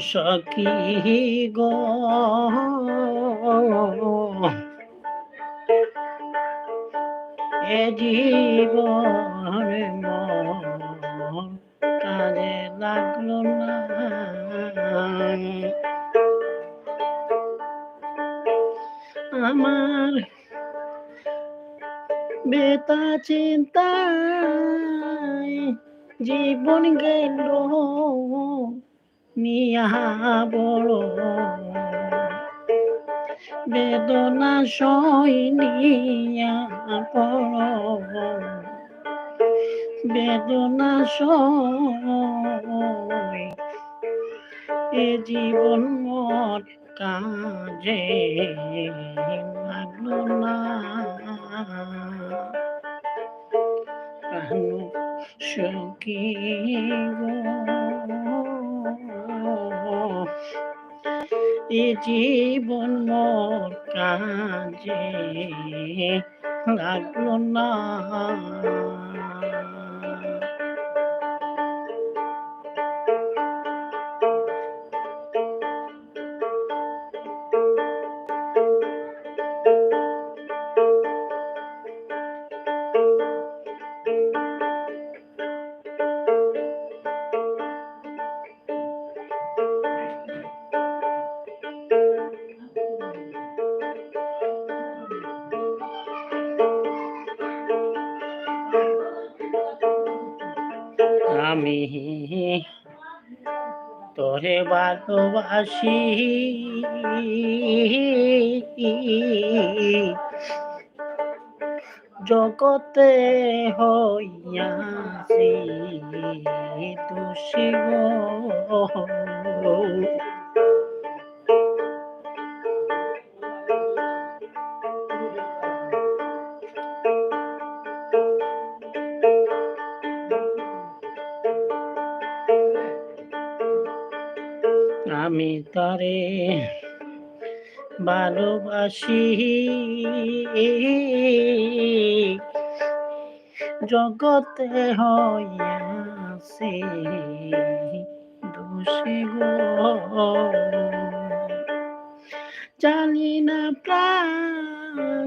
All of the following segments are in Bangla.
সখী গো এ জীবনে মন কাজে লাগলো না আমার বেতা চিন্তায় জীবন গেল নিয়া বড় বেদনা সইনিয়া পড় বেদনা সই এ জীবন মত কাজে লাগলো না সখী গো এ জীবন মোর কাজে লাগলো না আমি তোরে ভালোবাসি জগতে হইয়াছি দোষী গো আমি তারে ভালোবাসি জগতে হইয়াছে দোষী গো জানি না প্রাণ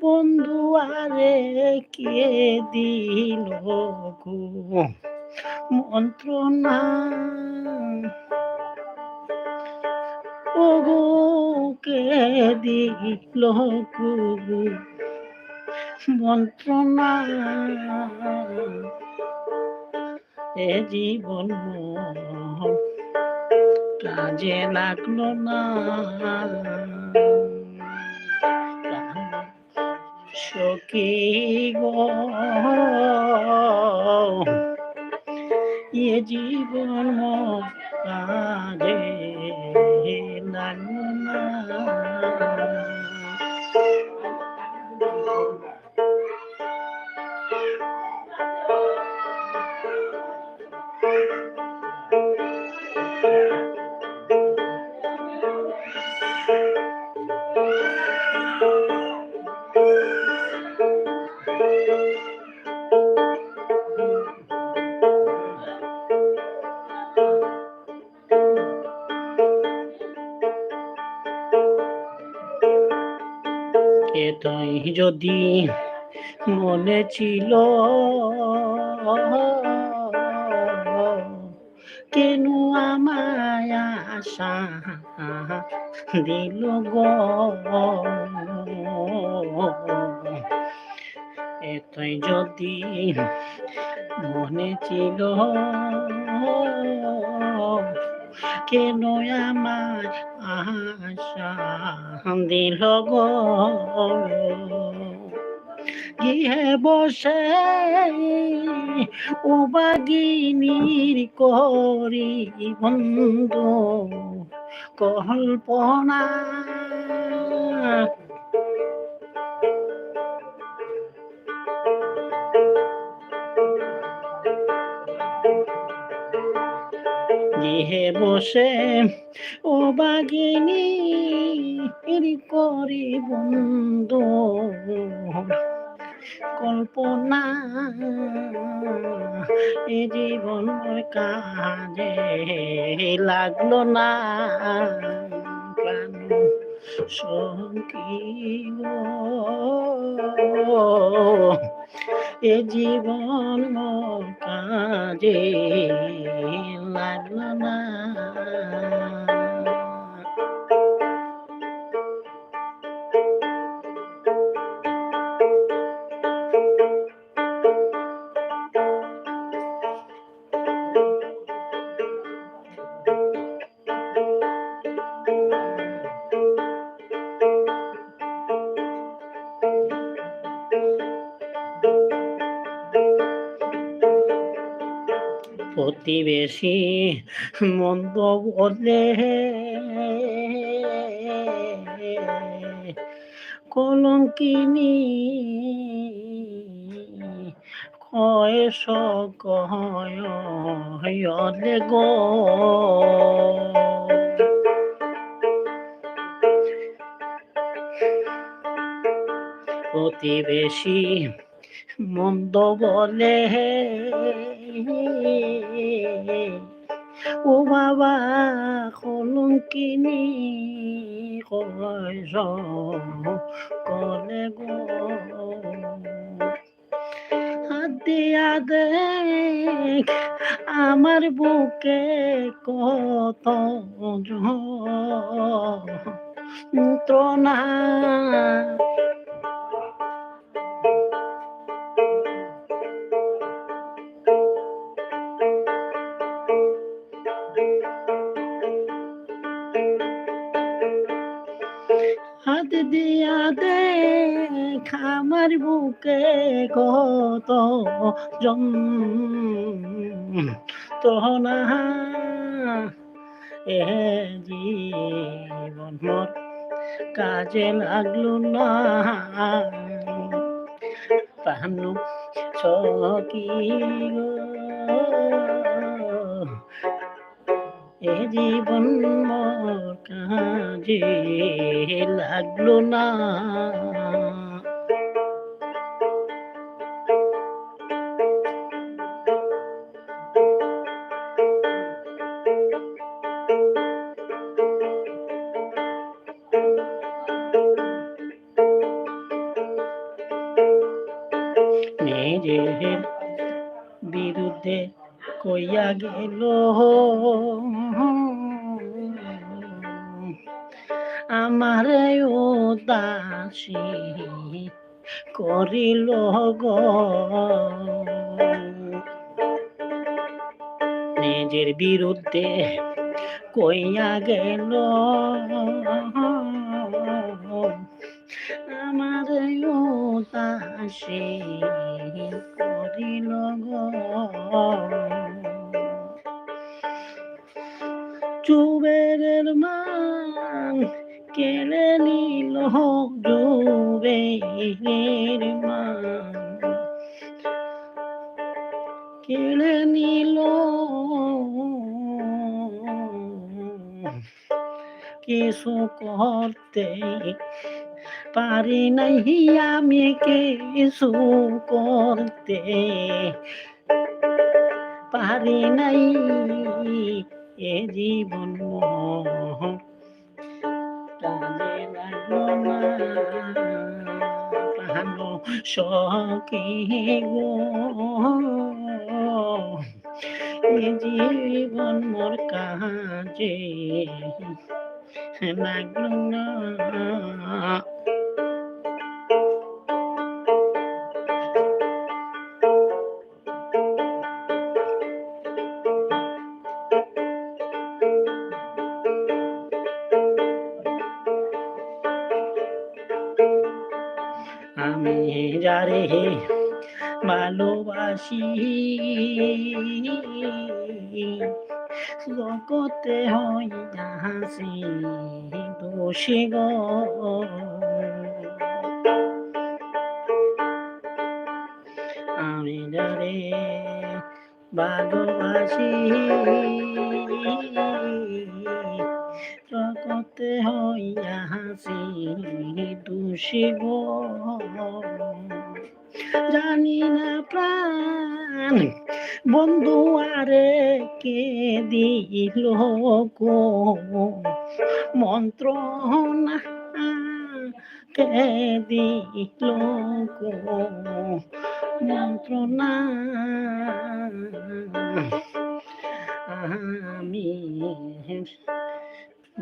বন্ধু আরে কে দিল গো মন্ত্রণা ওগো কে দিল গো মন্ত্রণা এ জীবন কাজে লাগলো না সখী গো এ জীবন কাজে লাগলো না এটাই যদি মনে ছিল কেন আমায় আশা দিল গো এটাই যদি মনে ছিল কেন আমার আশা দিল গো গিয়ে বসে ও বাগিনীর করি বন্ধু কল্পনা গিয়ে বসে ও বাগিনী করি বন্ধু কল্পনা এ জীবন কাজে লাগলো না প্রাণ সখী গো এ জীবন কাজে লাগলো না প্রতিবেশী মন্দ বলে কলঙ্কিনী কয়েস কহলে গো প্রতিবেশী মন্দ বলে ও বাবা কলঙ্কিনী কয়স কলে গো হাত দিয়া দেখ আমার বুকে কত যন্ত্রণা হাত দিয়া দেখ আমার বুকে কত যন্ত্রণা এ জীবন মোর কাজে লাগলো না পাহানু সখী গো এ জীবন মোর কাজে লাগলো না নিজের বিরুদ্ধে কইয়া গেল আমার উদাসী করিল গো নিজের বিরুদ্ধে কইয়া গেল আমার উদাসী করিল গো চুবেরের মান কেড়ে নিল চুবেরের মান কেড়ে নিল কিছু করতে পারি নাই আমি কিছু করতে পারি নাই এ জীবন কাজে লাগলো না প্রাণ সখী গো এ জীবন মোর কাজে লাগলো না আমি যারে ভালোবাসি জগতে হইয়া হাসি দোষী গো আমি যারে ভালোবাসি জগতে হইয়া হাসি দোষী গো জানি না প্রাণ বন্ধু আরে কে দিল গো মন্ত্রণা কে দিল গো মন্ত্রণা আমি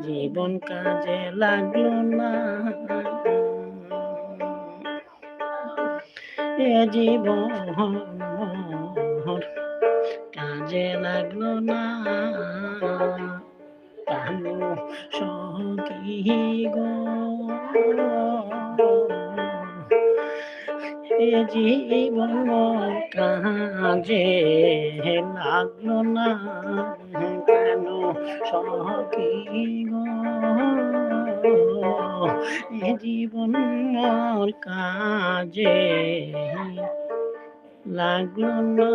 জীবন কাজে লাগলো না এ জীবন মোর কাজে লাগলো না কানু সখী গো এ জীবন মোর কাজে লাগলো না কেন সখী গো এ জীবন মোর কাজে লাগলো না